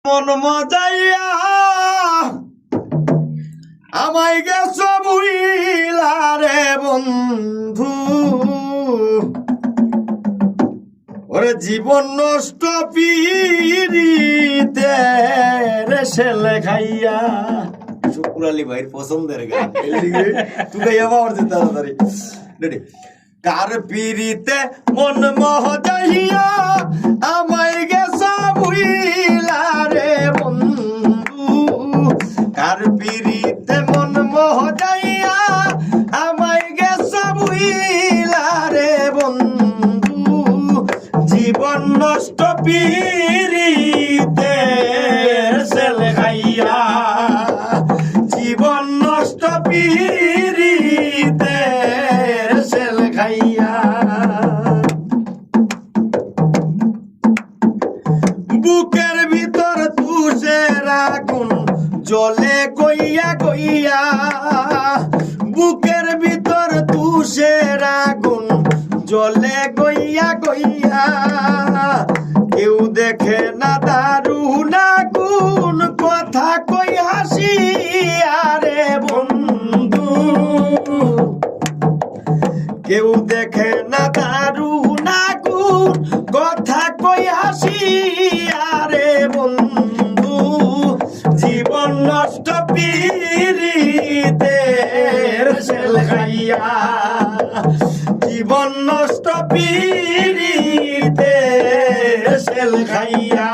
মন মজাইয়া আমায় গেছ বুইলা রে বন্ধু, ওরে জীবন নষ্ট পিরিতে রেসে লেখাইয়া। শুকুর আলী ভাইয়ের পছন্দের গান, তুই গাইয়া পাওয়ার যে তাড়াতাড়ি রেডি। কার পিরিতে মন মজাইয়া আমায় গেছ বুইলা রে বন্ধু, কার পিরিতে মন মজাইয়া আমায় গেছ বুইলা রে বন্ধু, জীবন নষ্ট পিরিতে ছেলে খাইয়া, জীবন নষ্ট পিরিতে ছেলে খাইয়া। বুকের ভিতর তুষের আগুন জ্বলে কইয়া কইয়া, বুকের ভিতর তুষের আগুন জ্বলে কইয়া কইয়া, কেউ দেখে না দারুণ আগুন কথা কই হাসি আরে বন্ধু, কেউ দেখে না দারুণ আগুন কথা কই হাসি আরে বন্ধু, জীবন নষ্ট পিরিতে ছেলে খাইয়া, জীবন নষ্ট পিরিতে ছেলে খাইয়া।